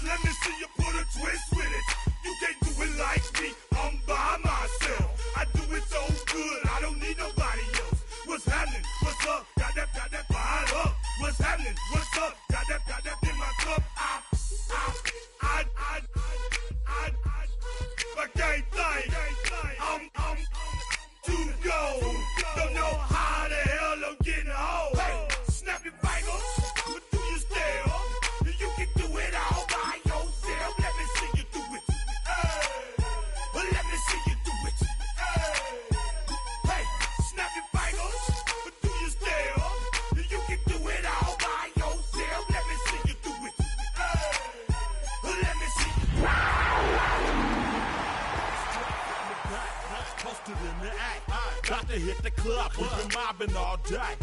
Let me see you put a twist with it. You can't do it like me, I'm by myself. I do it so good, I don't need nobody else. What's happening? What's up? Got that fired up. What's happening? What's up? Got that in my cup. I can't think. I'm too go. Don't know how the hell I'm getting home. Hey, snap your fingers, but do you still? You can do it all by yourself. Let me see you do it. Let me see you do it. Hey, snap your fingers, but do you still? You can do it all by yourself. Let me see you do it. Let me see you. Posted in the act. Got to hit the club. We've been mobbing all day.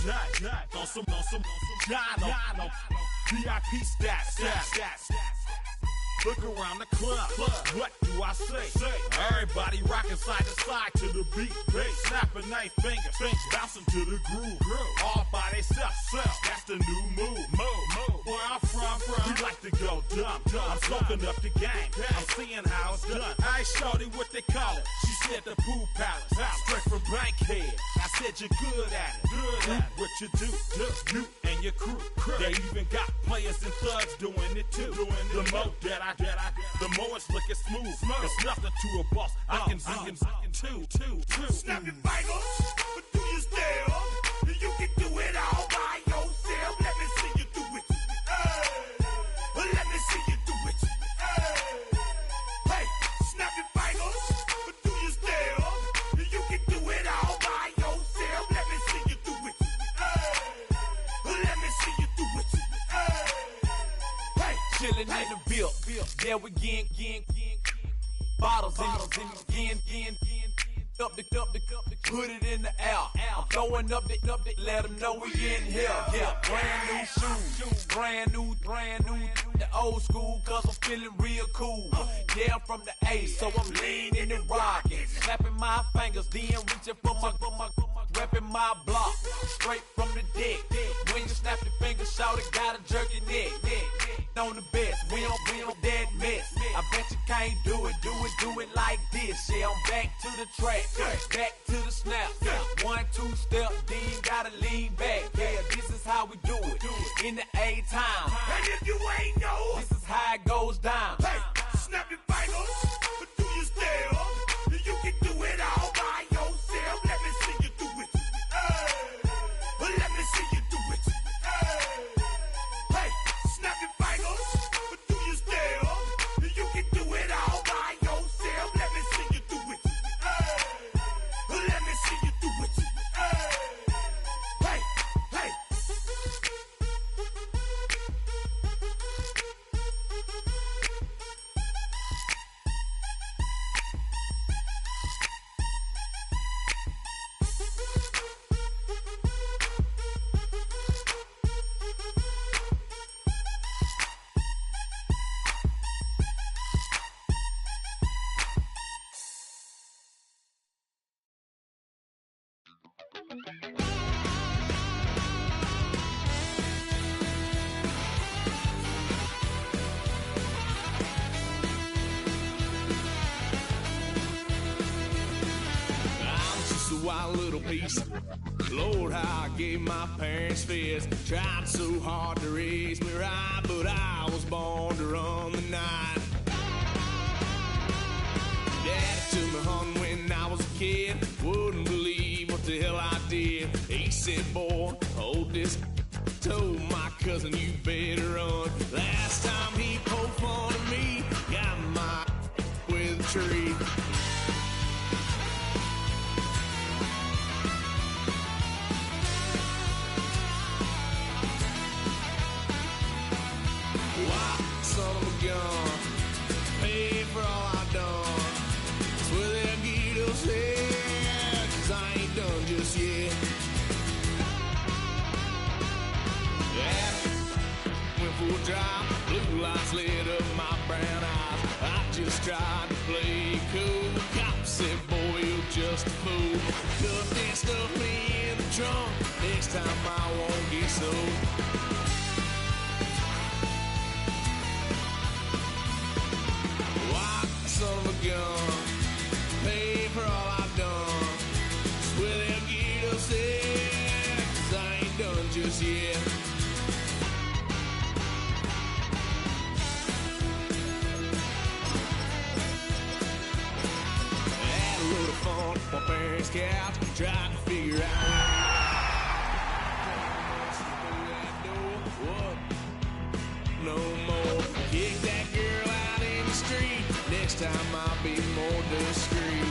On some John, VIP stats. Look around the club. What do I say? Everybody rocking side to side to the beat. Snapping their fingers, bouncing to the groove. All by themselves. That's the new move. Where I'm from, we like to go dumb. I'm soaking up the game. I'm seeing how it's done. I ain't shorty what they call it. She said the pool palace. Straight from Bankhead. I said you're good at it. What you do, you and your crew. They even got players and thugs doing it too. The more that the more it's looking smooth. It's nothing to a boss. I can see him too. Snap your fingers, but do you still? You can do it all by yourself. Let me see you do it. Let me see you do it. Hey, snap your fingers, but do you still? You can do it all by yourself. Let me see you do it. Let me see you do it. Hey, chillin' in the bill. Yeah, we again. Bottles in again. Up the put it in the air. I'm throwing up the, let them know we in here. Yeah, brand new shoes, brand new. The old school, cause I'm feeling real cool. Yeah, I'm from the A, so I'm leaning and rocking. Snapping my fingers, then reaching for my repping my block. Straight from the deck. When you snap your fingers, shout it, gotta jerk your neck. On the best, we don't dead mess. I bet you can't do it like this. Yeah, I'm back to the track, back to the snap. 1, 2 step, then gotta lean back. Yeah, this is how we do it in the A-time. And if you ain't know, this is how it goes down. Hey, snap your fingers, but do you still? You can do it all by yourself. Let me see you do it. Let me see you do it. Hey, snap your fingers, but do you still? You can do it all by yourself. Let me see you do it. Let me see you do it. Hey. Wild little piece. Lord, how I gave my parents fits. Tried so hard to raise me right, but I was born to run the night. Daddy took me hunting when I was a kid. Wouldn't believe what the hell I did. He said, boy, hold this. Told my cousin, you better run. Last time he poked fun at me, got my with a tree. Son of a gun, paid for all I done. Swear they'll get us here, 'cause I ain't done just yet. Yeah, went for a drive, blue lights lit up my brown eyes. I just tried to play cool. Cop said, boy, you're just a fool. Cuffed and stuffed me in the trunk. Next time I won't get so. mama's couch, trying to figure out no more. Kick that girl out in the street. Next time I'll be more discreet.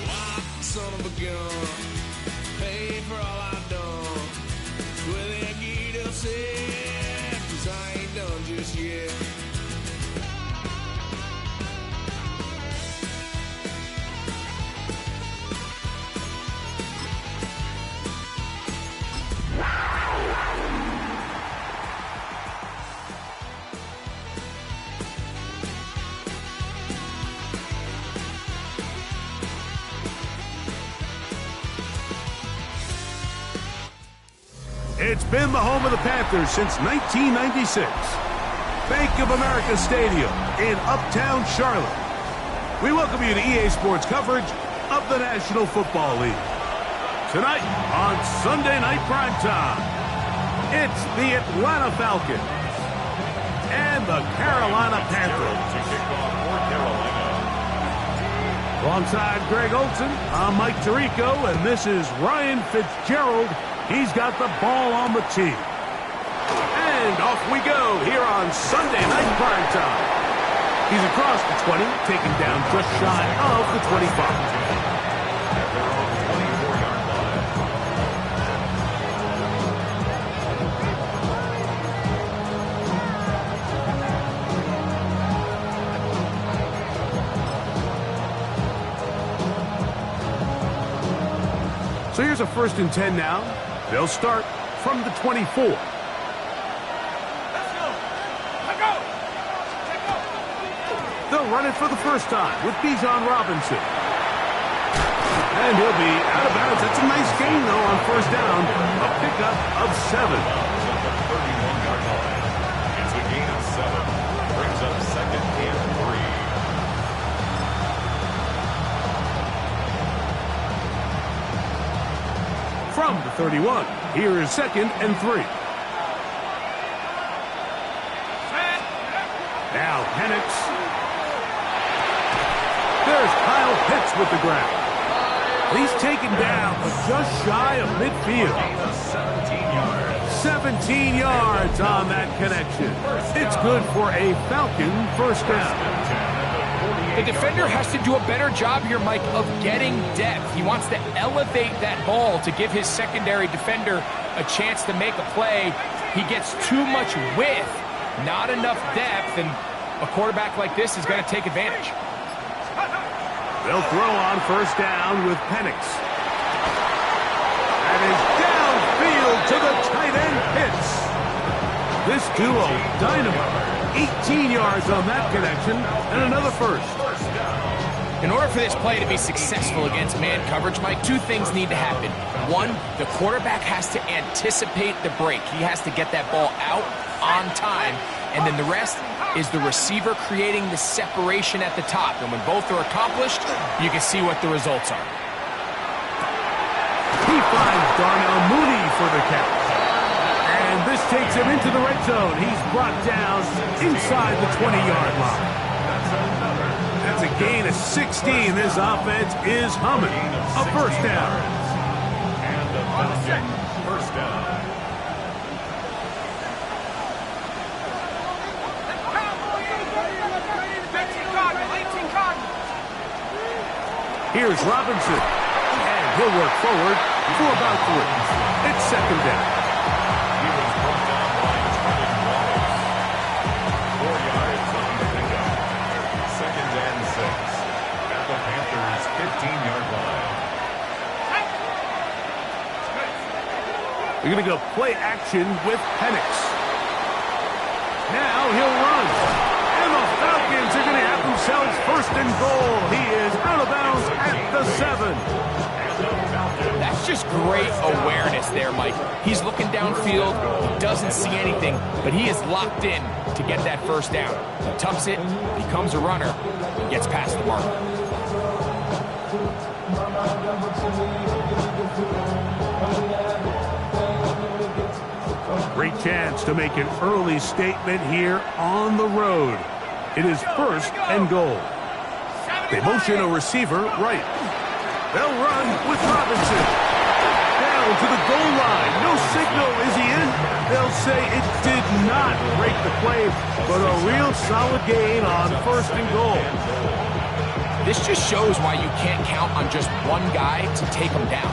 Oh, son of a gun, pay for all I've done. Well, that get upset, 'cause I ain't done just yet. It's been the home of the Panthers since 1996. Bank of America Stadium in Uptown Charlotte. We welcome you to EA Sports coverage of the National Football League. Tonight on Sunday Night Primetime, it's the Atlanta Falcons and the Carolina Panthers. Alongside Greg Olson, I'm Mike Tirico, and this is Ryan Fitzgerald. He's got the ball on the tee. And off we go here on Sunday Night Primetime. He's across the 20, taken down just shy of the 25. So here's a 1st and 10 now. They'll start from the 24. Let's go. They'll run it for the first time with Bijan Robinson. And he'll be out of bounds. That's a nice gain, though, on 1st down. A pickup of 7. It's a gain of 7. Brings up 2nd and 3. From the 31, here is 2nd and 3. Now Penix. There's Kyle Pitts with the grab. He's taken down, but just shy of midfield. 17 yards on that connection. It's good for a Falcon 1st down. The defender has to do a better job here, Mike, of getting depth. He wants to elevate that ball to give his secondary defender a chance to make a play. He gets too much width, not enough depth, and a quarterback like this is going to take advantage. They'll throw on 1st down with Penix. That is downfield to the tight end Pitts. This duo, dynamite. 18 yards on that connection, and another 1st. In order for this play to be successful against man coverage, Mike, 2 things need to happen. 1, the quarterback has to anticipate the break. He has to get that ball out on time. And then the rest is the receiver creating the separation at the top. And when both are accomplished, you can see what the results are. He finds Darnell Mooney for the catch. And this takes him into the red zone. He's brought down inside the 20-yard line. That's a gain of 16. This offense is humming. A 1st down. And the Falcon 1st down. Here's Robinson. And he'll work forward for about 3. It's 2nd down. He was brought down by Tredon Wallace. 4 yards on the pickup. 2nd and 6. At the Panthers' 15-yard line. They're going to go play action with Penix. Now he'll run. And the Falcons are going to have themselves 1st and goal. He is out of bounds at the 7. That's just great awareness there, Mike. He's looking downfield. He doesn't see anything, but he is locked in to get that 1st down. He tucks it, becomes a runner, and gets past the mark. Great chance to make an early statement here on the road. It is first and goal. They motion a receiver right. They'll run with Robinson. Down to the goal line. No signal. Is he in? They'll say it did not break the play, but a real solid gain on first and goal. This just shows why you can't count on just one guy to take him down.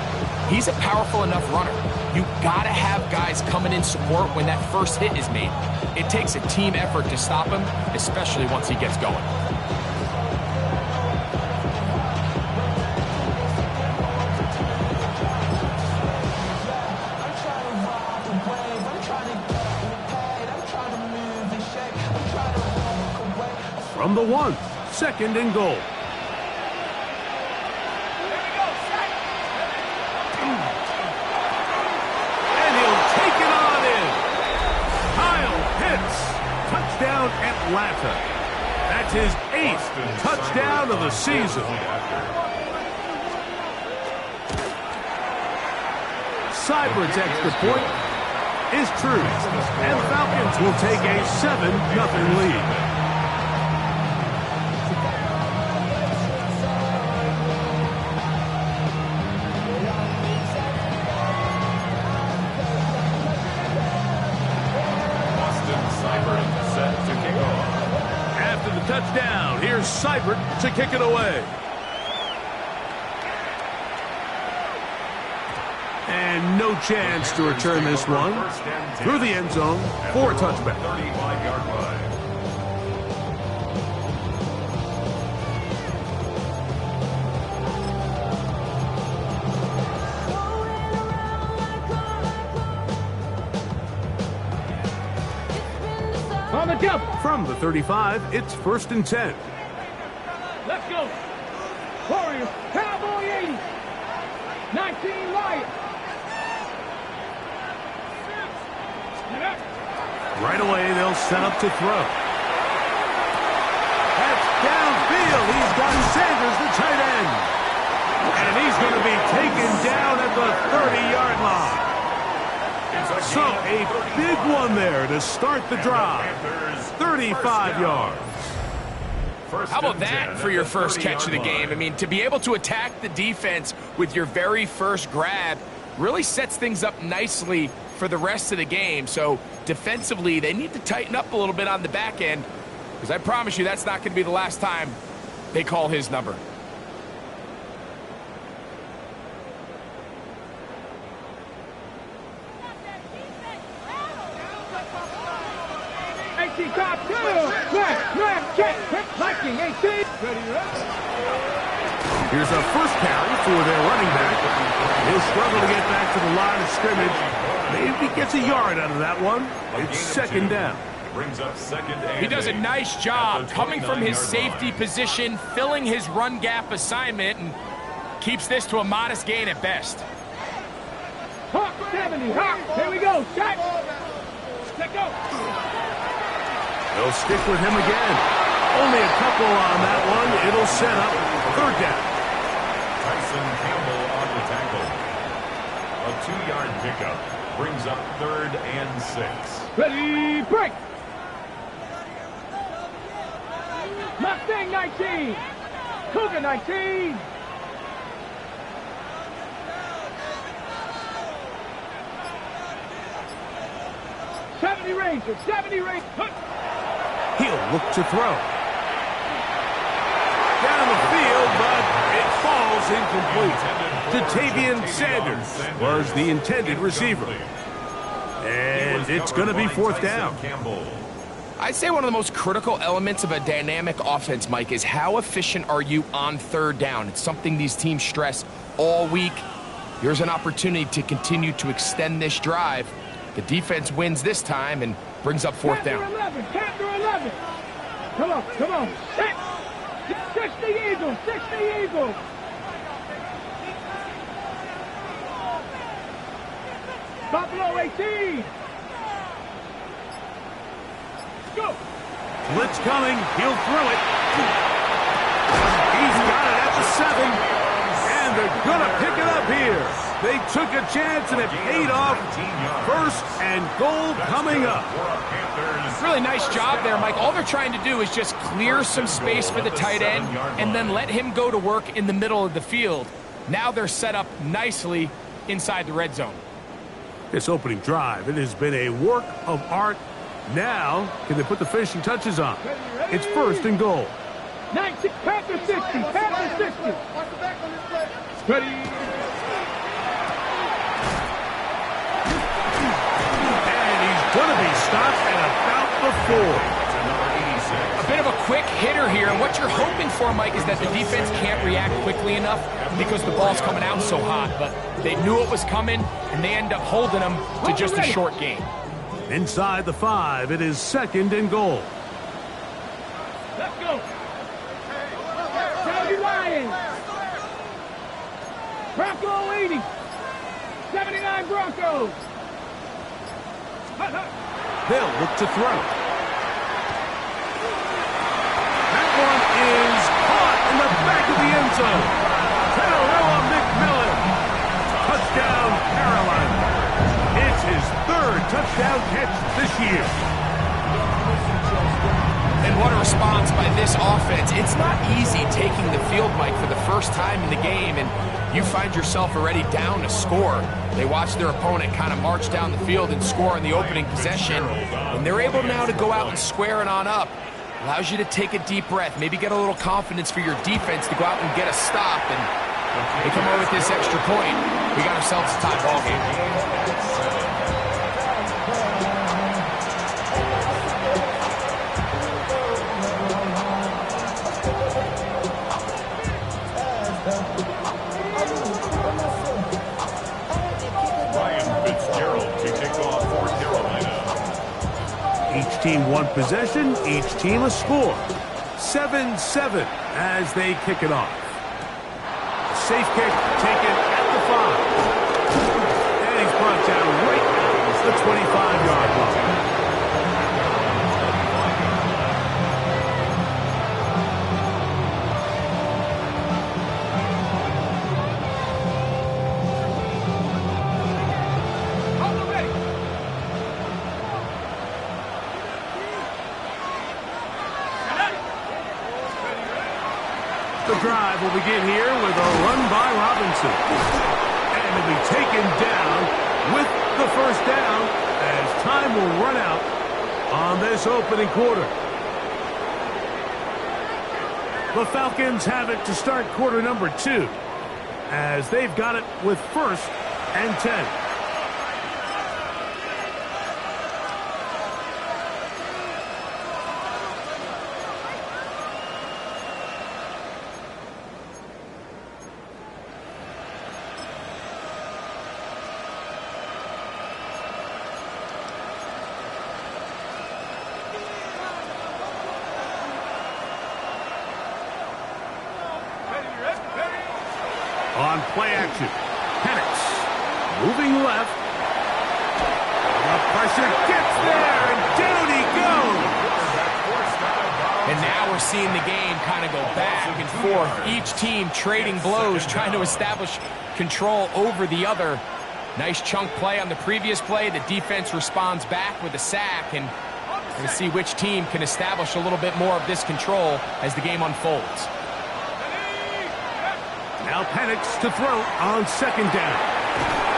He's a powerful enough runner. You gotta have guys coming in support when that first hit is made. It takes a team effort to stop him, especially once he gets going. From the 1, second and goal. And he'll take it on in. Kyle Pitts, touchdown Atlanta. That's his 8th touchdown of the season. Seibert's extra point is true, and the Falcons will take a 7-0 lead. Touchdown. Here's Seibert to kick it away. And no chance to return this one. Through the end zone for a touchback. 35-yard line. On the jump. From the 35, it's first and 10. Let's go. Warriors, Cowboy 80. 19 Lions. Right away, they'll set up to throw. That's downfield. He's got Sanders, the tight end. And he's going to be taken down at the 30-yard line. So, a big one there to start the drive. 35 yards. How about that for your first catch of the game? I mean, to be able to attack the defense with your very first grab really sets things up nicely for the rest of the game. So, defensively, they need to tighten up a little bit on the back end, because I promise you that's not going to be the last time they call his number. Here's a first carry for their running back. He'll struggle to get back to the line of scrimmage. Maybe gets a yard out of that one. It's second down. Brings up second and He does a nice job coming from his safety position, filling his run gap assignment, and keeps this to a modest gain at best. Hawk 70. Hawk. Here we go. Set. Let go. They'll stick with him again. Only a couple on that one. It'll set up third down. Tyson Campbell on the tackle. A 2-yard pickup brings up third and 6. Ready, break. Mustang 19. Cougar 19. Rangers, 70 Rangers. He'll look to throw. Down the field, but it falls incomplete. Jatavian Sanders was the intended receiver. And it's going to be fourth down. I'd say one of the most critical elements of a dynamic offense, Mike, is how efficient are you on third down? It's something these teams stress all week. Here's an opportunity to continue to extend this drive. The defense wins this time and brings up fourth down. 11. Come on. 60 Eagles. Buffalo 18. Go. Blitz coming. He'll throw it. He's got it at the 7. And they're going to pick it up here. They took a chance, and it paid off. First and goal coming up. Really nice job there, Mike. All they're trying to do is just clear some space for the tight end and then let him go to work in the middle of the field. Now they're set up nicely inside the red zone. This opening drive, it has been a work of art. Now, can they put the finishing touches on? It's first and goal. 96, Panther 60, Panther 60. Ready. And he's going to be stopped at about the 4. A bit of a quick hitter here, and what you're hoping for, Mike, is that the defense can't react quickly enough because the ball's coming out so hot, but they knew it was coming, and they end up holding them to just a short gain. Inside the 5, it is second and goal. Let's go. County Lions. Bronco 80. 79 Broncos. They'll look to throw. That one is caught in the back of the end zone. Terrell McMillan. Touchdown, Carolina. It's his third touchdown catch this year. And what a response by this offense. It's not easy taking the field, Mike, for the first time in the game, and you find yourself already down to score. They watch their opponent kind of march down the field and score in the opening possession, and they're able now to go out and square it on up. Allows you to take a deep breath, maybe get a little confidence for your defense to go out and get a stop, and they come away with this extra point. We got ourselves a tie ball game. Each team one possession, each team a score. 7-7 as they kick it off. A safe kick taken at the 5. And he's brought down right at the 25-yard line. The drive will begin here with a run by Robinson. And he'll be taken down with the first down as time will run out on this opening quarter. The Falcons have it to start quarter number 2 as they've got it with first and 10. On play action, Penix moving left. The pressure gets there, and down he goes. And now we're seeing the game kind of go back and forth. Each team trading blows, trying to establish control over the other. Nice chunk play on the previous play. The defense responds back with a sack, and we'll see which team can establish a little bit more of this control as the game unfolds. Now Penix to throw on second down.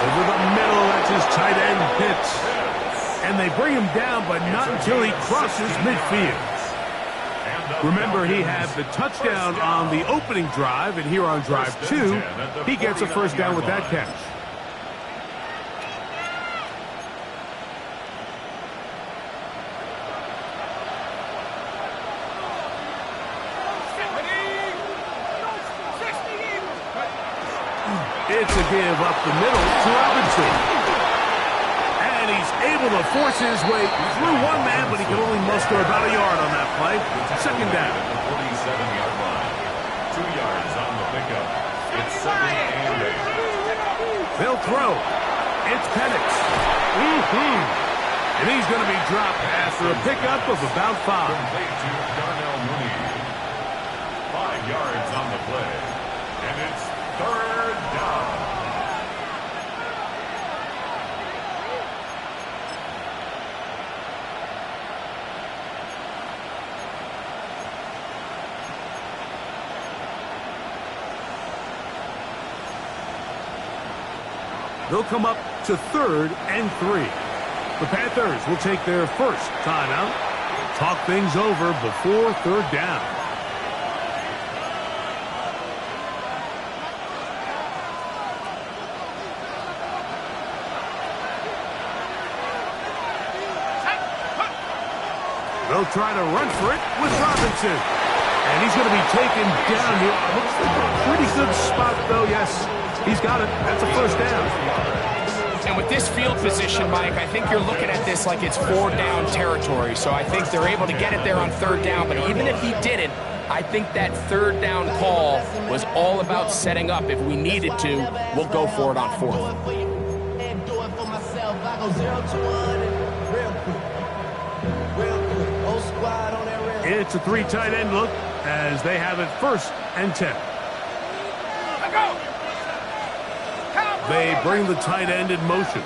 Over the middle, that's his tight end, Pitts. And they bring him down, but not until he crosses midfield. Remember, he had the touchdown on the opening drive, and here on drive 2, he gets a first down with that catch. It's a give up the middle to Robinson. And he's able to force his way through one man, but he can only muster about a yard on that play. Second down. The 47-yard line. 2 yards on the pickup. It's second and 8. They'll throw. It's Penix. And he's going to be dropped after a pickup of about 5. Complete to Darnell Mooney. 5 yards on the play. And it's third down. They'll come up to 3rd and 3. The Panthers will take their first timeout. Talk things over before 3rd down. They'll try to run for it with Robinson. And he's going to be taken down here. Looks like a pretty good spot, though. Yes, he's got it. That's a first down. And with this field position, Mike, I think you're looking at this like it's 4-down territory. So I think they're able to get it there on 3rd down. But even if he didn't, I think that 3rd down call was all about setting up. If we needed to, we'll go for it on 4th. It's a 3 tight end look as they have it 1st and 10. They bring the tight end in motion.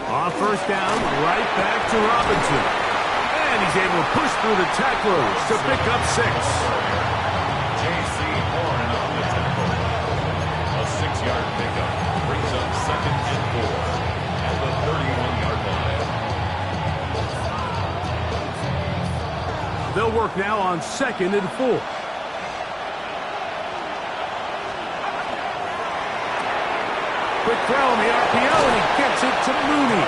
On 1st down, right back to Robinson. And he's able to push through the tacklers to pick up 6. J.C. Horn on the tackle. A 6-yard pickup brings up 2nd and 4 at the 31-yard line. They'll work now on 2nd and 4. Quick throw on the RPO, and he gets it to Mooney.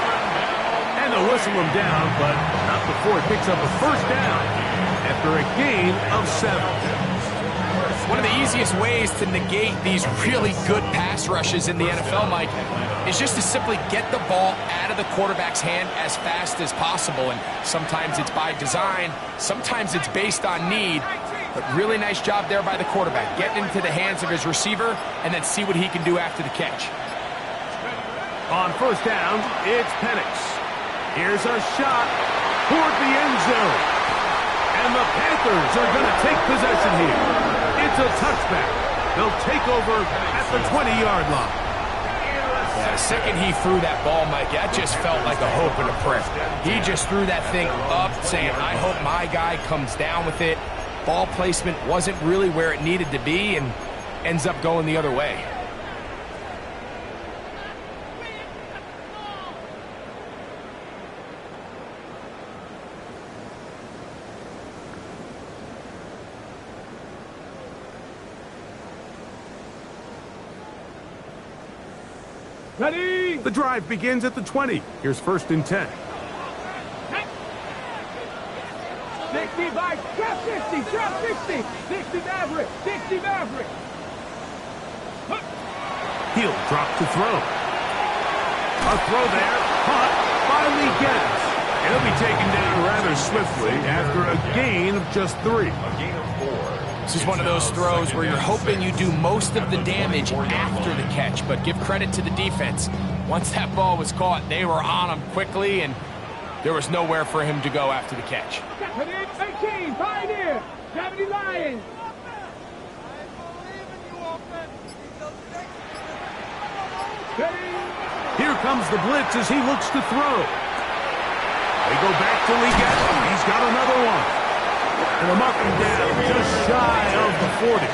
And they'll whistle him down, but not before he picks up a 1st down after a gain of 7. One of the easiest ways to negate these really good pass rushes in the NFL, Mike, is just to simply get the ball out of the quarterback's hand as fast as possible. And sometimes it's by design, sometimes it's based on need. But really nice job there by the quarterback, getting into the hands of his receiver and then see what he can do after the catch. On 1st down, it's Penix. Here's a shot toward the end zone. And the Panthers are going to take possession here. It's a touchback. They'll take over at the 20-yard line. Yeah, the second he threw that ball, Mike, that just felt like a hope and a prayer. He just threw that thing up saying, I hope my guy comes down with it. Ball placement wasn't really where it needed to be and ends up going the other way. Ready? The drive begins at the 20. Here's 1st and 10. 60 by trap 60, trap 60, 60 Maverick, 60 Maverick. He'll drop to throw. A throw there, caught by Lee Giddens. He'll be taken down rather swiftly after a gain of just 3. A gain of 4. This is one of those throws where you're hoping you do most of the damage after the catch, but give credit to the defense. Once that ball was caught, they were on him quickly, and there was nowhere for him to go after the catch. 18, Pioneer, 70 Lions. Here comes the blitz as he looks to throw. They go back to Lee Giddens. He's got another one. And they'll mark him down just shy of the 40.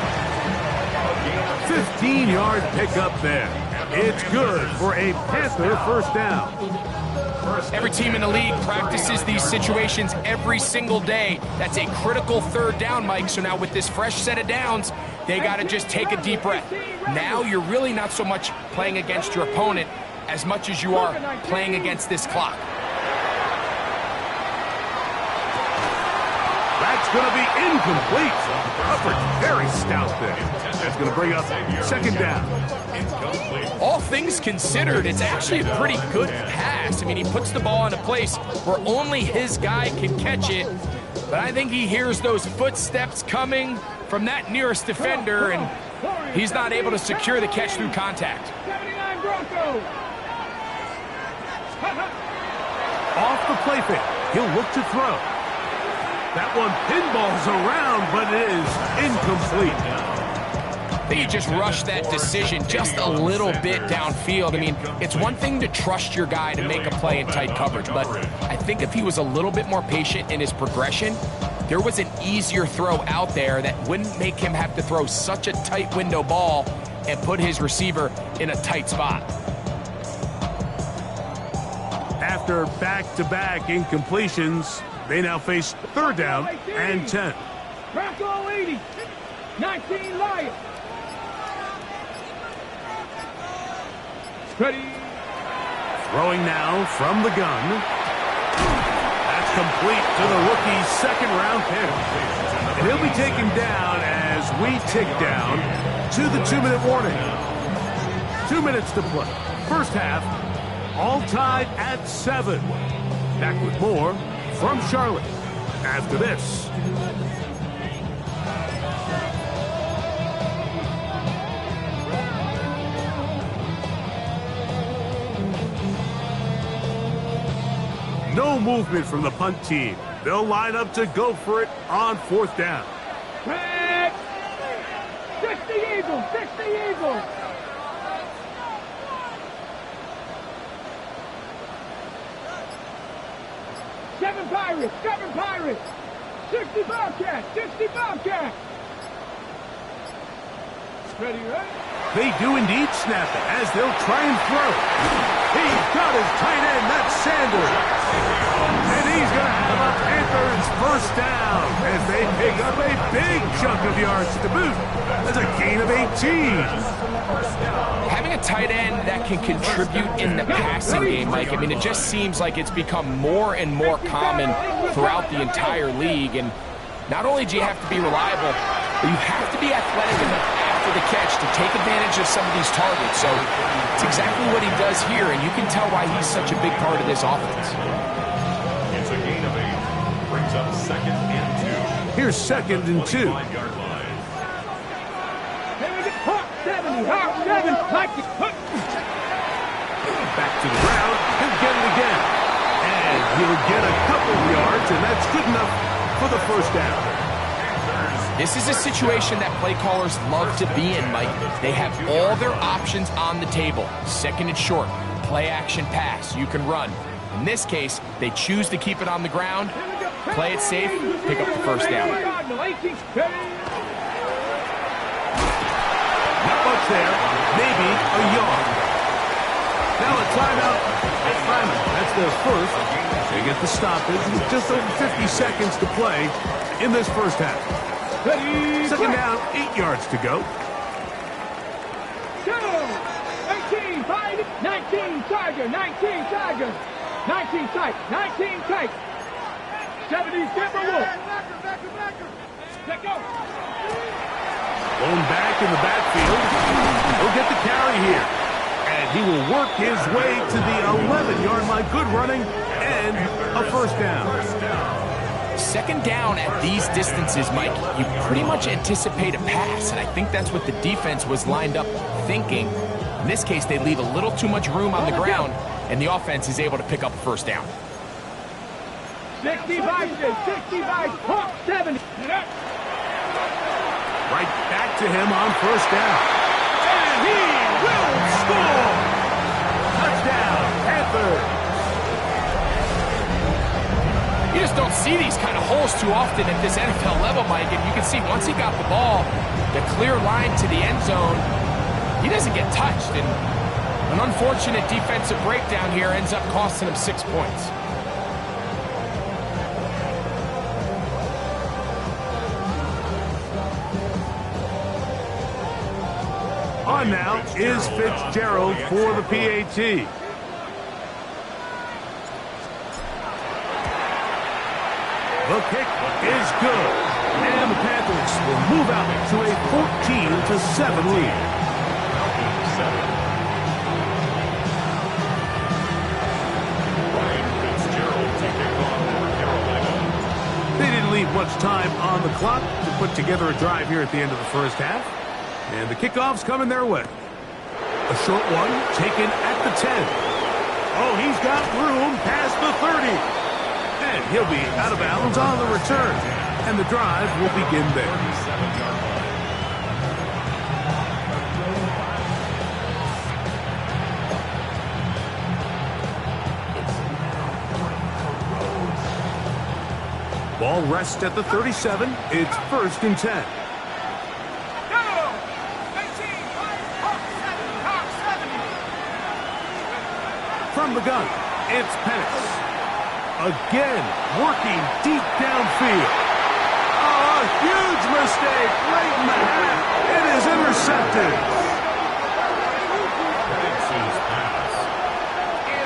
15-yard pickup there. It's good for a Panther 1st down. Every team in the league practices these situations every single day. That's a critical 3rd down, Mike. So now with this fresh set of downs, they got to just take a deep breath. Now you're really not so much playing against your opponent as much as you are playing against this clock. That's going to be incomplete. Coverage very stout there. That's going to bring up 2nd down. All things considered, it's actually a pretty good pass. I mean, he puts the ball in a place where only his guy can catch it. But I think he hears those footsteps coming from that nearest defender, and he's not able to secure the catch through contact. 79 Broncos. Off the play fake. He'll look to throw. That one pinballs around, but it is incomplete. I think he just rushed that decision just a little bit downfield. I mean, it's one thing to trust your guy to make a play in tight coverage, but I think if he was a little bit more patient in his progression, there was an easier throw out there that wouldn't make him have to throw such a tight window ball and put his receiver in a tight spot. After back-to-back incompletions, they now face 3rd down and 10. Bronco 80. 19 Lions. Ready. Throwing now from the gun. That's complete to the rookie's 2nd-round pick. And he'll be taken down as we tick down to the 2-minute warning. 2 minutes to play. First half, all tied at 7. Back with more from Charlotte after this. No movement from the punt team. They'll line up to go for it on 4th down. Red. 60 Eagles. 60 Eagles. Seven Pirates. 7 Pirates. 60 Bobcats. 60 Bobcats. Ready, right? They do indeed snap it as they'll try and throw. He's got his tight end, that's Sanders. And he's going to have a Panthers 1st down as they pick up a big chunk of yards to boot. That's a gain of 18. Having a tight end that can contribute in the passing game, Mike, I mean, it just seems like it's become more and more common throughout the entire league. And not only do you have to be reliable, but you have to be athletic enough after the catch to take advantage of some of these targets. So it's exactly what he does here, and you can tell why he's such a big part of this offense. It's a gain of 8. Brings up 2nd and 2. Here's 2nd and 2. 5-yard line. Here we go. Hawk 70. Hawk 7. Like it. Back to the ground. He'll get it again. And he'll get a couple of yards, and that's good enough for the 1st down. This is a situation that play callers love to be in, Mike. They have all their options on the table. 2nd and short, play action pass, you can run. In this case, they choose to keep it on the ground, play it safe, pick up the 1st down. Not much there, maybe a yard. Now a timeout. That's their 1st. They get the stoppage with just over 50 seconds to play in this 1st half. 2nd down, 8 yards to go. 19, 19, Tiger, 19, Tiger. 19 tight, 19 tight. 70 Timberwolves. Let go. Going back in the backfield. He'll get the carry here. And he will work his way to the 11-yard line. Good running and a 1st down. 2nd down at these distances, Mike, you pretty much anticipate a pass, and I think that's what the defense was lined up thinking. In this case, they leave a little too much room on the ground, and the offense is able to pick up a 1st down. 65, 70. Right back to him on 1st down. And he will score! Touchdown, Panthers! You just don't see these kind of holes too often at this NFL level, Mike. And you can see once he got the ball, the clear line to the end zone, he doesn't get touched. And an unfortunate defensive breakdown here ends up costing him 6 points. On now is Fitzgerald for the PAT. The kick is good, and the Panthers will move out to a 14-7 lead. Ryan Fitzgerald to kick off for Carolina. They didn't leave much time on the clock to put together a drive here at the end of the 1st half, and the kickoff's coming their way. A short one taken at the 10. Oh, he's got room past the 30. And he'll be out of bounds on the return. And the drive will begin there. 37-yard line. Ball rests at the 37. It's 1st and 10. From the gun, it's Penix. Again, working deep downfield. Oh, a huge mistake right in the half. It is intercepted.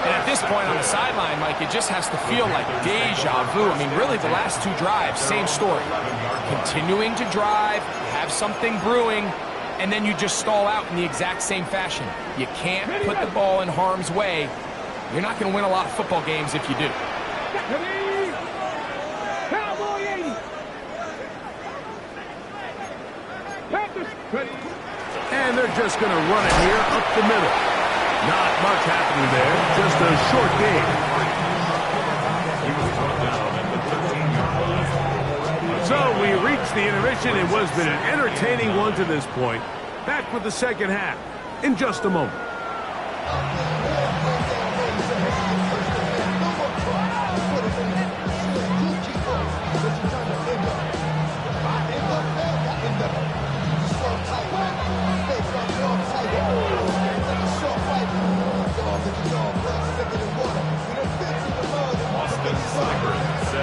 And at this point on the sideline, Mike, it just has to feel like deja vu. I mean, really, the last two drives, same story. Continuing to drive, have something brewing, and then you just stall out in the exact same fashion. You can't put the ball in harm's way. You're not going to win a lot of football games if you do. Cowboy 80. And they're just going to run it here up the middle. Not much happening there, just a short game. He was brought down at the 15-yard line. So we reached the intermission. It was been an entertaining one to this point. Back with the second half in just a moment.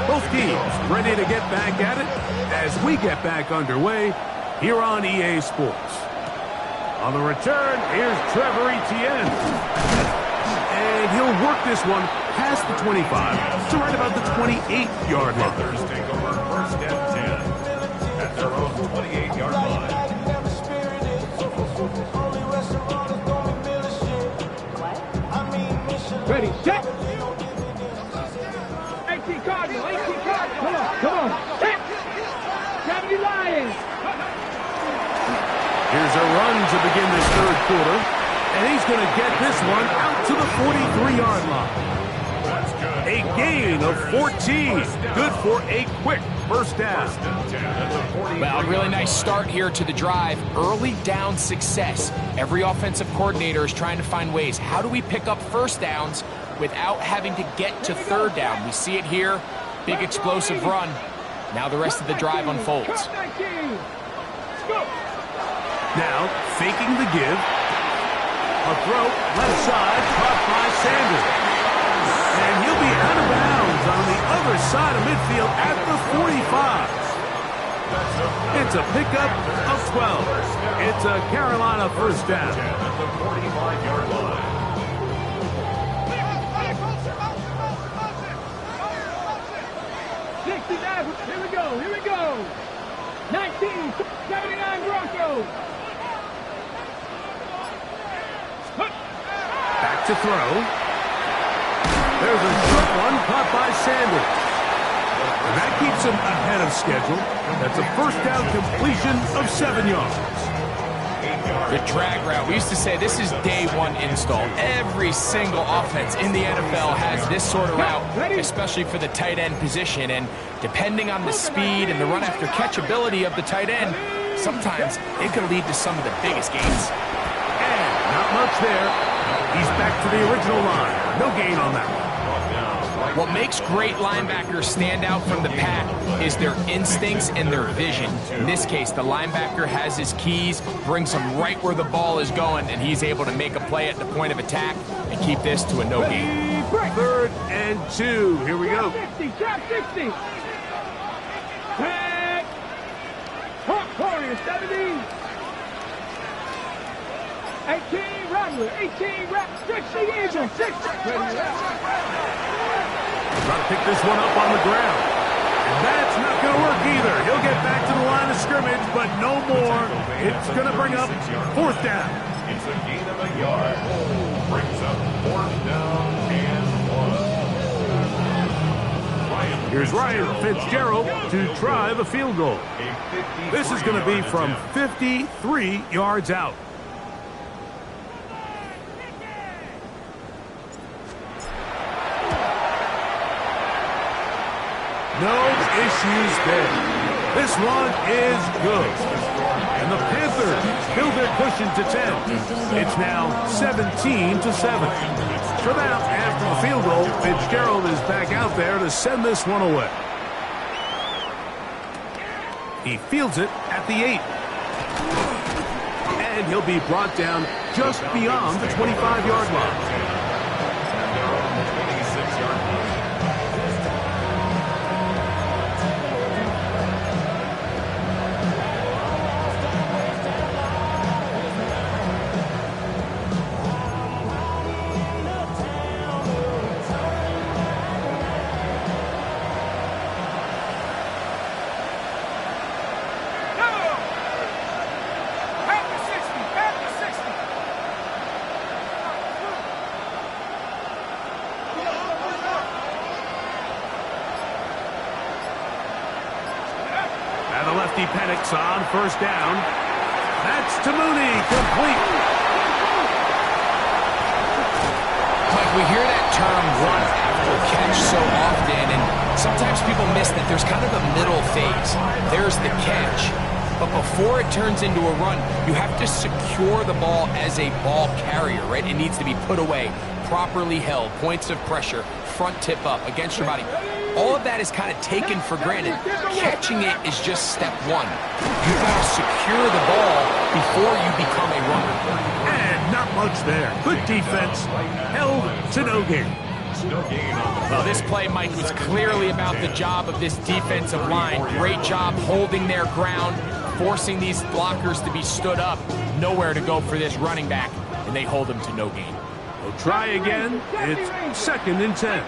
Both teams ready to get back at it as we get back underway here on EA Sports. On the return, here's Trevor Etienne. And he'll work this one past the 25 to right about the 28-yard line. Panthers take over first and 10 at their own 28-yard line. Ready, set. 18 Cardinal, 18 Cardinal. Come on, set. 70 Lions. Here's a run to begin this third quarter. And he's going to get this one out to the 43-yard line. A gain of 14. Good for a quick first down. Well, a really nice start here to the drive. Early down success. Every offensive coordinator is trying to find ways. How do we pick up first downs without having to get to third down? We see it here. Big explosive run. Now the rest of the drive unfolds. Now, faking the give. A throw, left side, caught by Sanders. And he'll be out of bounds on the other side of midfield at the 45. It's a pickup of 12. It's a Carolina first down. At the 45-yard line. Here we go, here we go. 1979 Broncos. Back to throw. There's a short one caught by Sanders. And that keeps him ahead of schedule. That's a first down completion of 7 yards. The drag route. We used to say this is day one install. Every single offense in the NFL has this sort of route, especially for the tight end position. And depending on the speed and the run after catch ability of the tight end, sometimes it can lead to some of the biggest gains. And not much there. He's back to the original line. No gain on that one. What makes great linebackers stand out from the pack is their instincts and their vision. In this case, the linebacker has his keys, brings him right where the ball is going, and he's able to make a play at the point of attack and keep this to a no gain. 3rd and 2. Here we go. 60, trap 60. Tag. Hawk Warrior 70. 18 Rattler, 18 Rattler, 60 Eagle, 60. Trying to pick this one up on the ground. And that's not going to work either. He'll get back to the line of scrimmage, but no more. It's going to bring up 4th down. It's a gain of a yard. Brings up 4th down and 1. Here's Ryan Fitzgerald to try the field goal. This is going to be from 53 yards out. No issues there. This one is good. And the Panthers build their cushion to 10. It's now 17-7. For that, after the field goal, Fitzgerald is back out there to send this one away. He fields it at the 8. And he'll be brought down just beyond the 25-yard line. Safety Penix on first down. That's to Mooney, complete. Mike, we hear that term run after catch so often, and sometimes people miss that there's kind of a middle phase. There's the catch, but before it turns into a run, you have to secure the ball as a ball carrier, right? It needs to be put away, properly held, points of pressure, front tip up against your body. All of that is kind of taken for granted. Catching it is just step one. You've got to secure the ball before you become a runner. And not much there. Good defense. Held to no gain. Well, this play, Mike, was clearly about the job of this defensive line. Great job holding their ground, forcing these blockers to be stood up. Nowhere to go for this running back, and they hold him to no gain. We'll try again. It's 2nd and 10.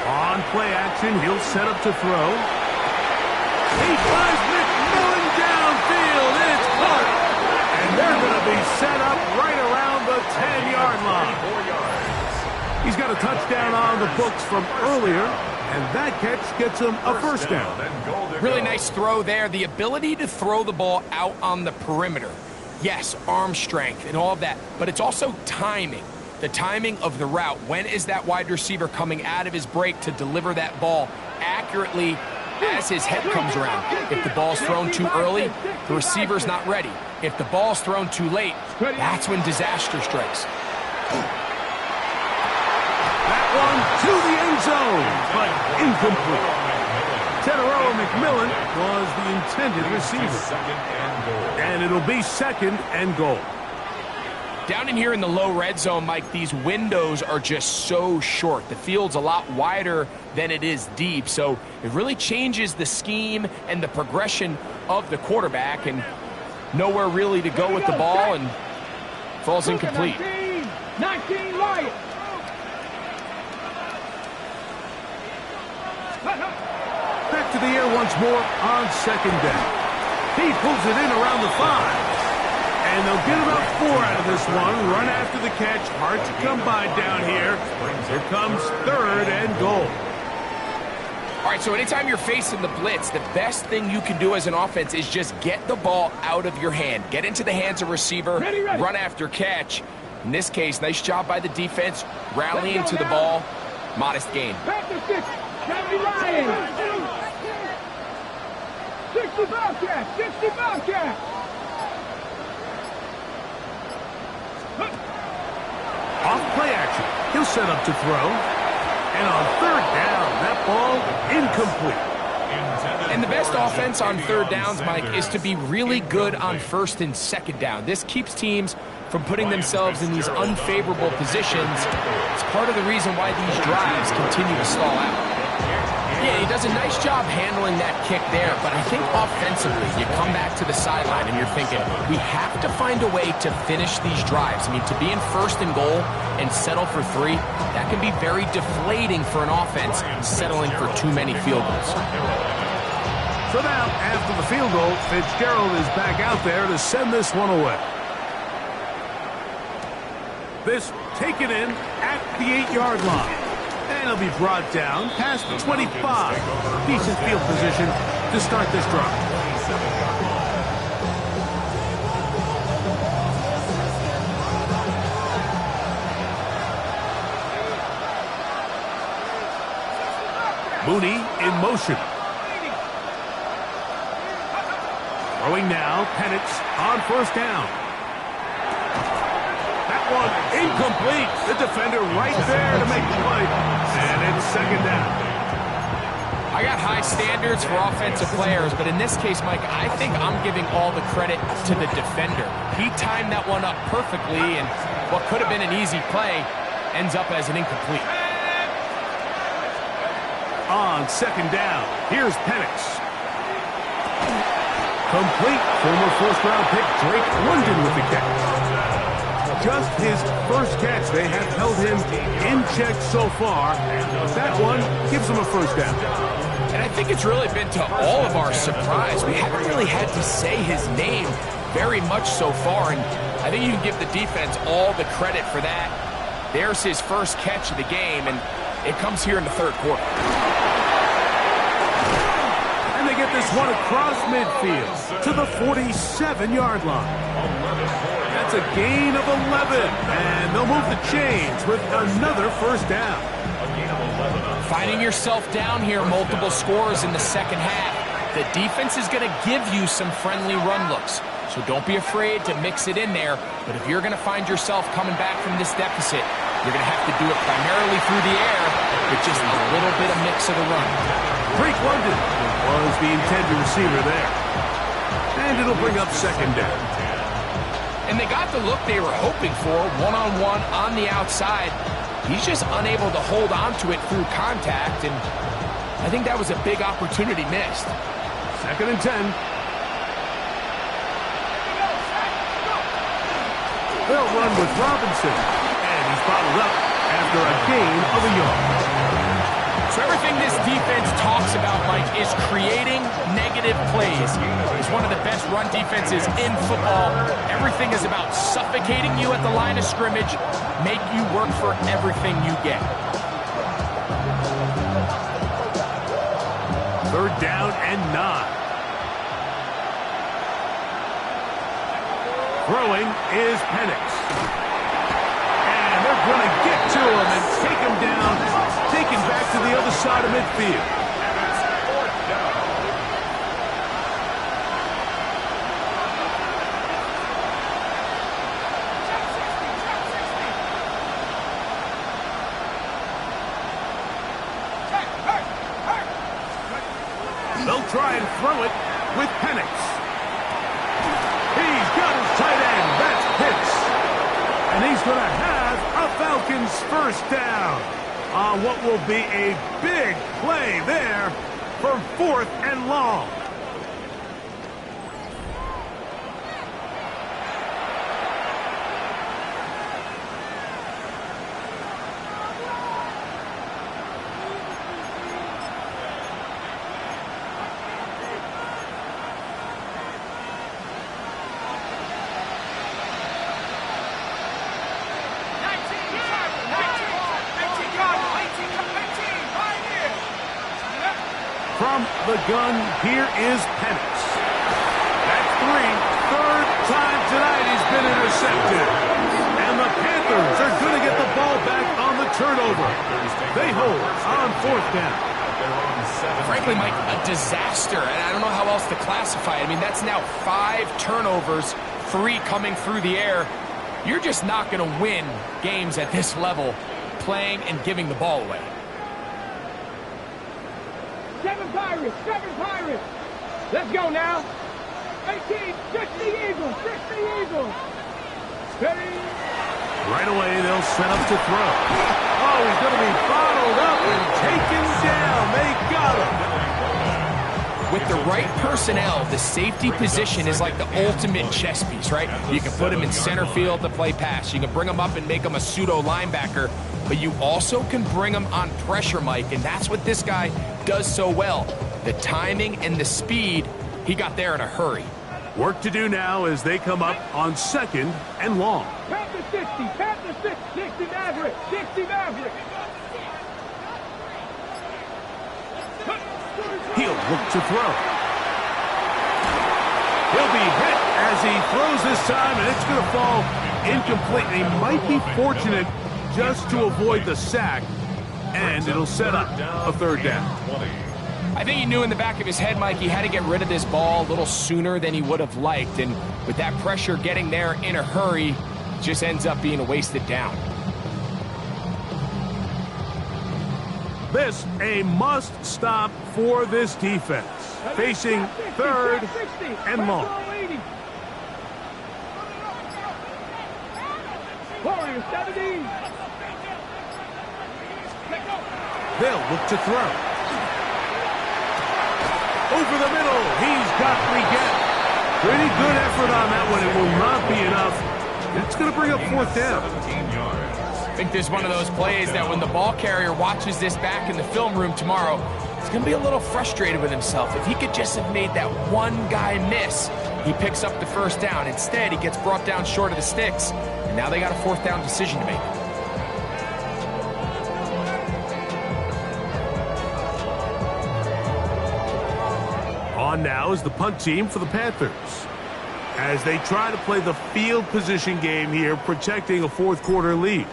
On play action, he'll set up to throw. He flies McMillan downfield. It's caught. And they're going to be set up right around the 10-yard line. He's got a touchdown on the books from earlier, and that catch gets him a first down. Really nice throw there. The ability to throw the ball out on the perimeter. Yes, arm strength and all of that, but it's also timing. The timing of the route. When is that wide receiver coming out of his break to deliver that ball accurately as his head comes around? If the ball's thrown too early, the receiver's not ready. If the ball's thrown too late, that's when disaster strikes. That one to the end zone, but incomplete. Teteroa McMillan was the intended receiver. And it'll be 2nd and goal. Down in here in the low red zone, Mike, these windows are just so short. The field's a lot wider than it is deep, so it really changes the scheme and the progression of the quarterback, and nowhere really to go with the ball, and falls incomplete. 19 Lions. Back to the air once more on 2nd down. He pulls it in around the 5. And they'll get about 4 out of this one. Run after the catch. Hard to come by down here. Here comes 3rd and goal. All right, so anytime you're facing the blitz, the best thing you can do as an offense is just get the ball out of your hand. Get into the hands of receiver, run after catch. In this case, nice job by the defense, rallying to the ball. Modest gain. 60 Bobcat, 60 Bobcat. Off play action. He'll set up to throw. And on 3rd down, that ball incomplete. And the best offense on 3rd downs, Mike, is to be really good on 1st and 2nd down. This keeps teams from putting themselves in these unfavorable positions. It's part of the reason why these drives continue to stall out. Yeah, he does a nice job handling that kick there, but I think offensively, you come back to the sideline and you're thinking, we have to find a way to finish these drives. I mean, to be in 1st and goal and settle for 3, that can be very deflating for an offense, settling for too many field goals. So now, after the field goal, Fitzgerald is back out there to send this one away. This taken in at the 8-yard line. And he'll be brought down past the 25. Decent field position to start this drive. Mooney in motion. Throwing now, Penix on 1st down. That one incomplete. The defender right there to make the play. And it's 2nd down. I got high standards for offensive players, but in this case, Mike, I think I'm giving all the credit to the defender. He timed that one up perfectly, and what could have been an easy play ends up as an incomplete. On 2nd down, here's Penix. Complete. Former 1st-round pick Drake London with the catch. Just his first catch. They have held him in check so far. That one gives him a 1st down. And I think it's really been to all of our surprise. We haven't really had to say his name very much so far, and I think you can give the defense all the credit for that. There's his first catch of the game, and it comes here in the 3rd quarter. this one across midfield to the 47-yard line. That's a gain of 11, and they'll move the chains with another first down. Finding yourself down here, multiple scores in the second half. The defense is going to give you some friendly run looks, so don't be afraid to mix it in there. But if you're going to find yourself coming back from this deficit, you're going to have to do it primarily through the air with just a little bit of mix of the run. Drake London was the intended receiver there. And it'll bring up second down. And they got the look they were hoping for, one-on-one on the outside. He's just unable to hold on to it through contact, and I think that was a big opportunity missed. Second and 10. They'll run with Robinson, and he's bottled up after a gain of a yard. So everything this defense talks about, Mike, is creating negative plays. It's one of the best run defenses in football. Everything is about suffocating you at the line of scrimmage, make you work for everything you get. Third down and 9. Throwing is Penix. And they're going to get to him and take him down, taken back to the other side of midfield. They'll try and throw it with Penix. He's got his tight end. That's Pitts. And he's going to have a Falcons first down on what will be a big play there for 4th and long. From the gun, here is Penix. That's 3. Third time tonight he's been intercepted. And the Panthers are going to get the ball back on the turnover. They hold on 4th down. Frankly, Mike, a disaster, and I don't know how else to classify it. I mean, that's now 5 turnovers, 3 coming through the air. You're just not going to win games at this level playing and giving the ball away. 7 Pirates, 7 Pirates. Let's go now. 18, 60 Eagles, 60 Eagles. Ready? Right away, they'll set up to throw. Oh, he's going to be bottled up and taken down. They got him. With the right personnel, the safety position is like the ultimate chess piece, right? You can put him in center field to play pass. You can bring him up and make him a pseudo linebacker, but you also can bring him on pressure, Mike, and that's what this guy does so well. The timing and the speed, he got there in a hurry. Work to do now as they come up on 2nd and long. Panther 60, Panther 60 Maverick, 60 Maverick. He'll look to throw. He'll be hit as he throws this time, and it's going to fall incomplete. He might be fortunate just to avoid the sack, and it'll set up a 3rd down. I think he knew in the back of his head, Mike, he had to get rid of this ball a little sooner than he would have liked, and with that pressure getting there in a hurry, it just ends up being a wasted down. This a must-stop for this defense, facing 3rd and long. Warriors 70. They'll look to throw. Over the middle, he's got Leggett. Pretty good effort on that one. It will not be enough. It's going to bring up 4th down. I think this is one of those plays that when the ball carrier watches this back in the film room tomorrow, he's going to be a little frustrated with himself. If he could just have made that one guy miss, he picks up the first down. Instead, he gets brought down short of the sticks, and now they got a 4th down decision to make. On now is the punt team for the Panthers, as they try to play the field position game here, protecting a fourth quarter lead.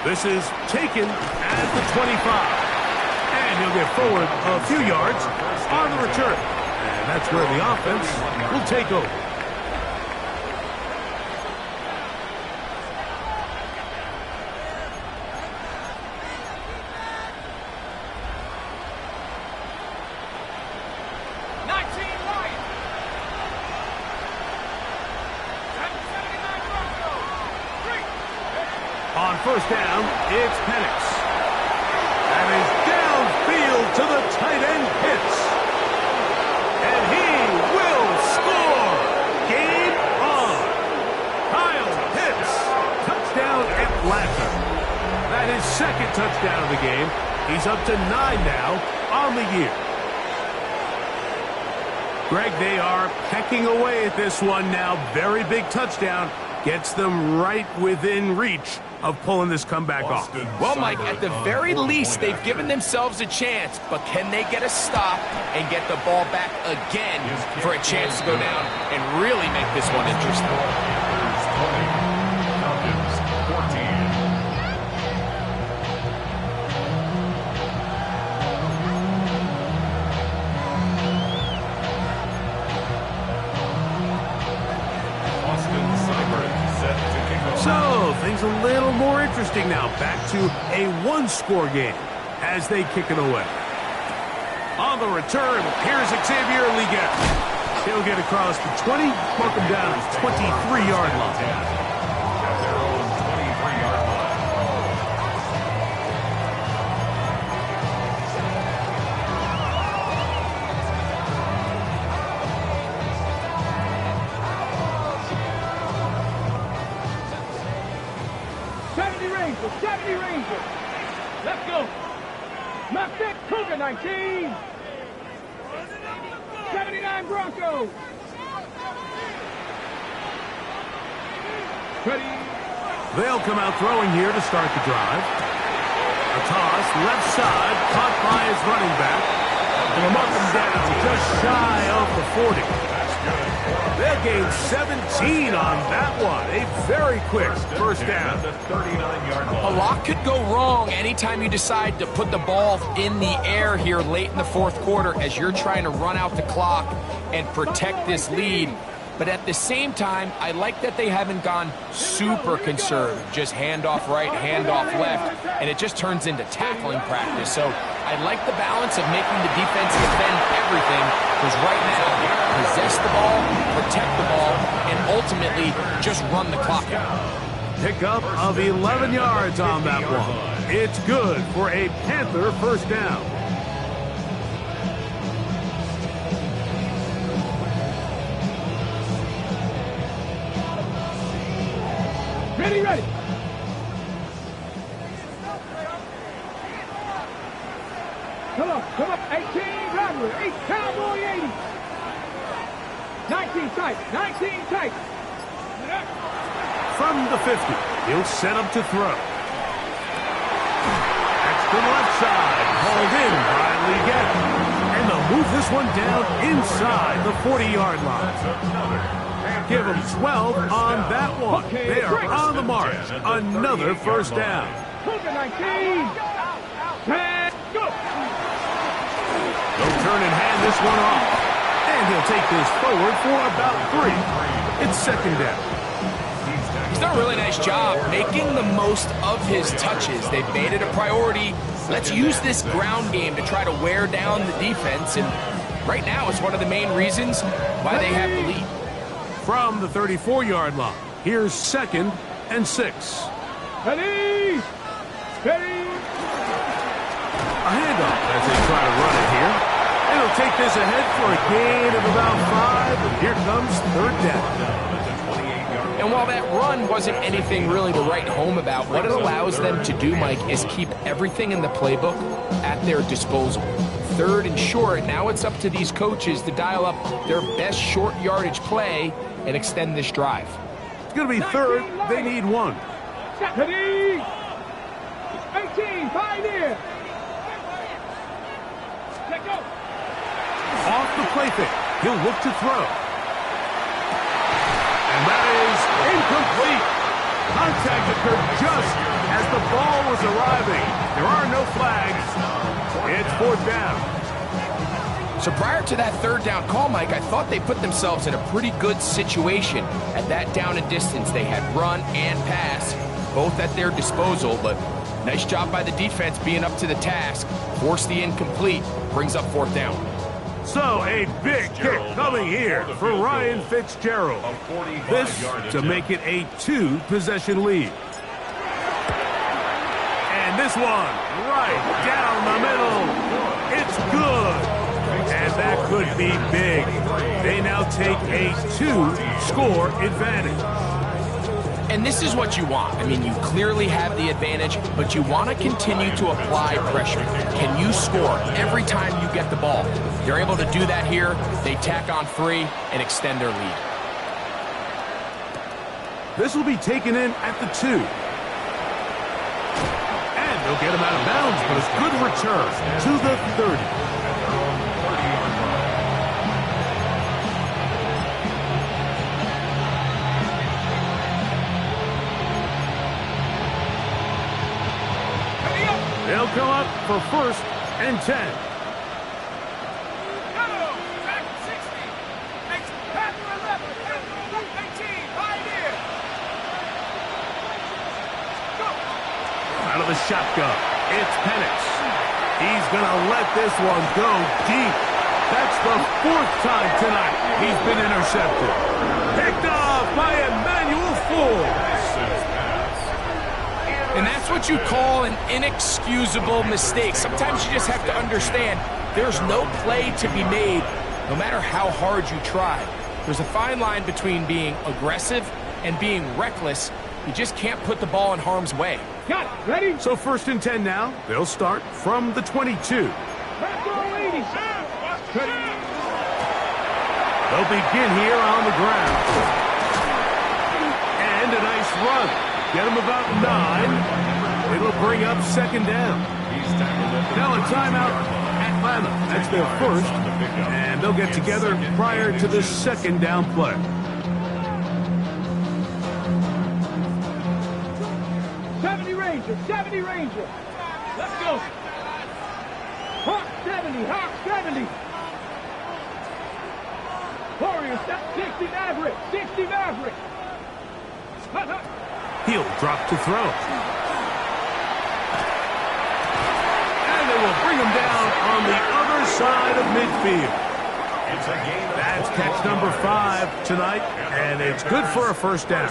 This is taken at the 25. And he'll get forward a few yards on the return. And that's where the offense will take over. On first down, it's Penix. And he's downfield to the tight end, Pitts. And he will score. Game on. Kyle Pitts. Touchdown Atlanta. That is second touchdown of the game. He's up to 9 now on the year. Greg, they are pecking away at this one now. Very big touchdown. Gets them right within reach of pulling this comeback off. Well, Mike, at the very least, they've given themselves a chance, but can they get a stop and get the ball back again for a chance to go down and really make this one interesting? Falcons 14. So, things a little more interesting now. Back to a one-score game as they kick it away. On the return, here's Xavier Legette. He'll get across the 20, mark him down at 23-yard line. At their own 23-yard line. Let's go. Knock that Cougar 19. 79 Broncos. Ready. They'll come out throwing here to start the drive. A toss, left side, caught by his running back. And mark him down just shy of the 40. They'll gain 17 on that one. A very quick first down. A lot could go wrong anytime you decide to put the ball in the air here late in the fourth quarter as you're trying to run out the clock and protect this lead. But at the same time, I like that they haven't gone super conservative, just handoff right, handoff left, and it just turns into tackling practice. So I like the balance of making the defense defend everything, because right now, possess the ball, protect the ball, and ultimately just run the clock out. Pickup of 11 yards on that one. It's good for a Panther first down. Ready. Come on. 18 Robbery. 8 Cowboy 80. 19 tight. From the 50, he'll set up to throw. That's the left side, hauled in by Legette. And they'll move this one down inside the 40-yard line. Give them 12 on that one. They are on the march. Another first down. Cougar 19. Go. They'll turn and hand this one off. And he'll take this forward for about 3. It's second down. He's done a really nice job making the most of his touches. They've made it a priority. Let's use this ground game to try to wear down the defense. And right now, it's one of the main reasons why they have the lead. From the 34-yard line, here's 2nd and 6. Ready. A handoff as they try to run it here. And he'll take this ahead for a gain of about 5. And here comes third down. And while that run wasn't anything really to write home about, what it allows them to do, Mike, is keep everything in the playbook at their disposal. Third and short, now it's up to these coaches to dial up their best short yardage play and extend this drive. It's going to be third. They need 1. Ready. 18 Pioneer. Let go. Off the play fake. He'll look to throw. And that is incomplete. Contact occurred just as the ball was arriving. There are no flags. It's fourth down. So prior to that third down call, Mike, I thought they put themselves in a pretty good situation at that down and distance. They had run and pass, both at their disposal, but nice job by the defense being up to the task. Force the incomplete, brings up fourth down. So a big kick coming here for Ryan Fitzgerald. This to make it a 2-possession lead. And this one right down the middle. It's good. And that could be big. They now take a 2-score advantage. And this is what you want. I mean, you clearly have the advantage, but you want to continue to apply pressure. Can you score every time you get the ball? They're able to do that here. They tack on 3 and extend their lead. This will be taken in at the 2. And they'll get him out of bounds, but a good return to the 30. They'll come up for first and 10. Out of the shotgun, it's Penix. He's going to let this one go deep. That's the 4th time tonight he's been intercepted. Picked off by Emmanuel Forbes. And that's what you call an inexcusable mistake. Sometimes you just have to understand there's no play to be made, no matter how hard you try. There's a fine line between being aggressive and being reckless. You just can't put the ball in harm's way. Got it. Ready? So first and 10 now. They'll start from the 22. They'll begin here on the ground. And a nice run. Get him about 9. It'll bring up second down. Now a timeout, Atlanta. That's their first. And they'll get together prior to the second down play. 70 Ranger. Let's go. Hawk 70, Hawk 70. Warriors, 60 Maverick, 60 Maverick. He'll drop to throw. And they will bring him down on the other side of midfield. That's catch number 5 tonight, and it's good for a first down.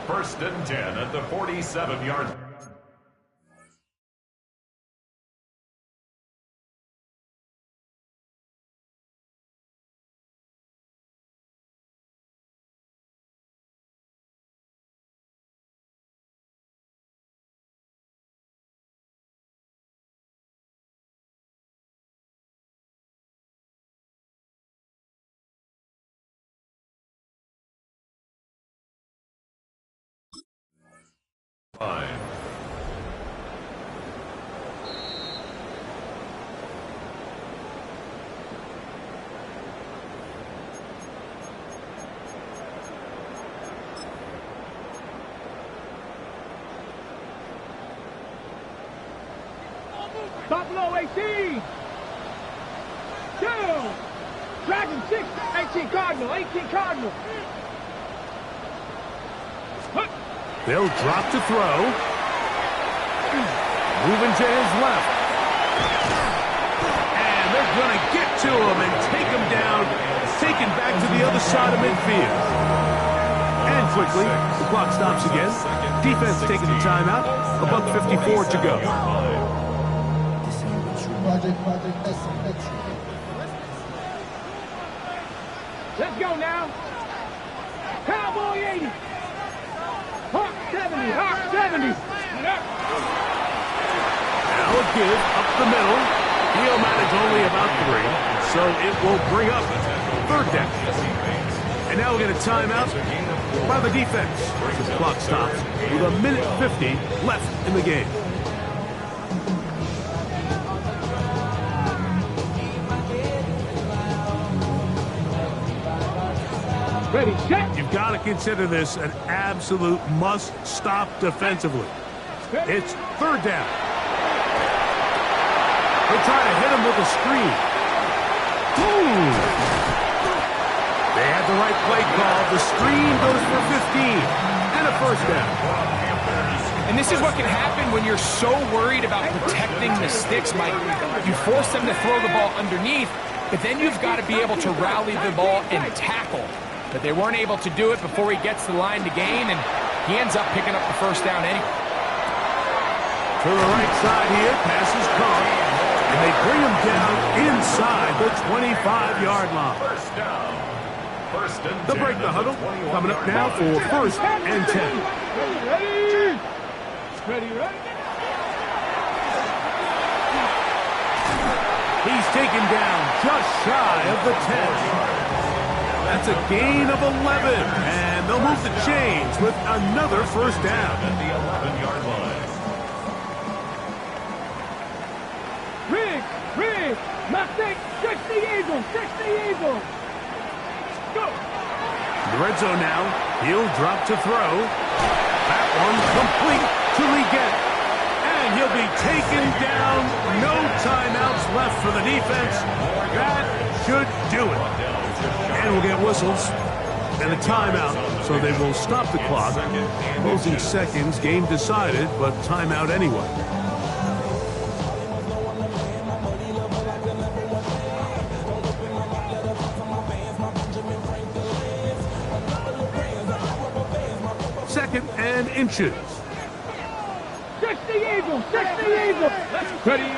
First and 10 at the 47-yard line. Buffalo 18. Down. Dragon 6. 18 Cardinal. 18 Cardinal. They'll drop to throw. Moving to his left. And they're going to get to him and take him down. Taken back to the other side of midfield. And quickly, the clock stops again. Defense taking the timeout. $1:54 to go. Let's go now. Cowboy 80. Hawk 70. Hawk 70. Now a give up the middle. He'll manage only about 3, so it will bring up third down. And now we'll get a timeout by the defense. The clock stops with 1:50 left in the game. Ready, set. You've got to consider this an absolute must-stop defensively. It's third down. They try to hit him with a screen. Boom! They had the right play call. The screen goes for 15 and a first down. And this is what can happen when you're so worried about protecting the sticks, Mike. You force them to throw the ball underneath, but then you've got to be able to rally the ball and tackle. But they weren't able to do it before he gets the line to gain, and he ends up picking up the first down anyway. To the right side here, pass is caught, and they bring him down inside the 25-yard line. First down. First and 10. They'll break the huddle. Coming up now for first and 10. Ready. Ready, ready. He's taken down just shy of the 10. That's a gain of 11, and they'll move the chains with another first down. At the 11-yard line. Rig. Mustang, 60 Eagles, 60 Eagles. Go. The red zone now. He'll drop to throw. That one complete to Leggett. And he'll be taken down. No timeouts left for the defense. That should do it. And we'll get whistles and a timeout. So they will stop the clock. Closing seconds, game decided, but timeout anyway. Second and inches. 60 Eagles, 60 Eagles. Ready.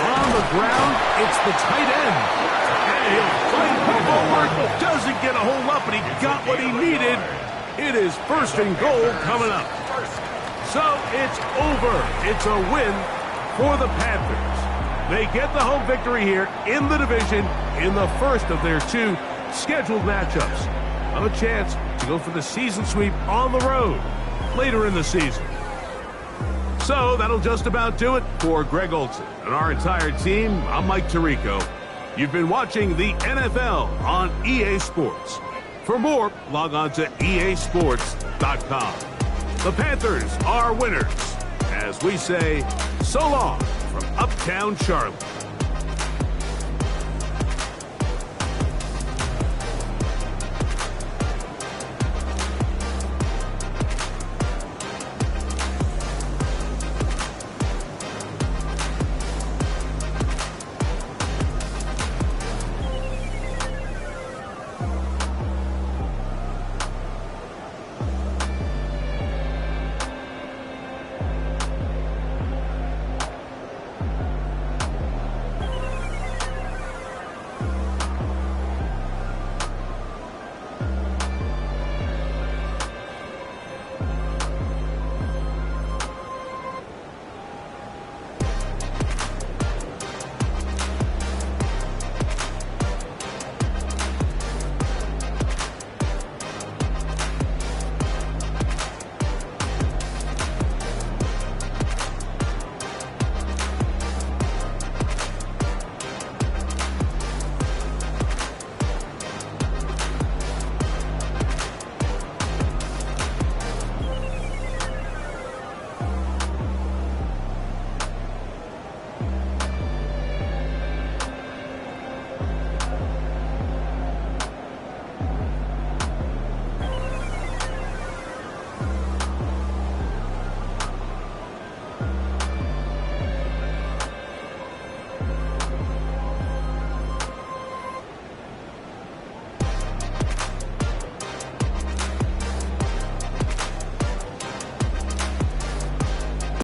On the ground, it's the tight end. And he'll fight forward. Doesn't get a hold up, but he got what he needed. It is first and goal coming up. So it's over. It's a win for the Panthers. They get the home victory here in the division in the first of their two scheduled matchups. A chance to go for the season sweep on the road later in the season. So that'll just about do it for Greg Olsen and our entire team. I'm Mike Tirico. You've been watching the NFL on EA Sports. For more, log on to easports.com. The Panthers are winners. As we say, so long from Uptown Charlotte.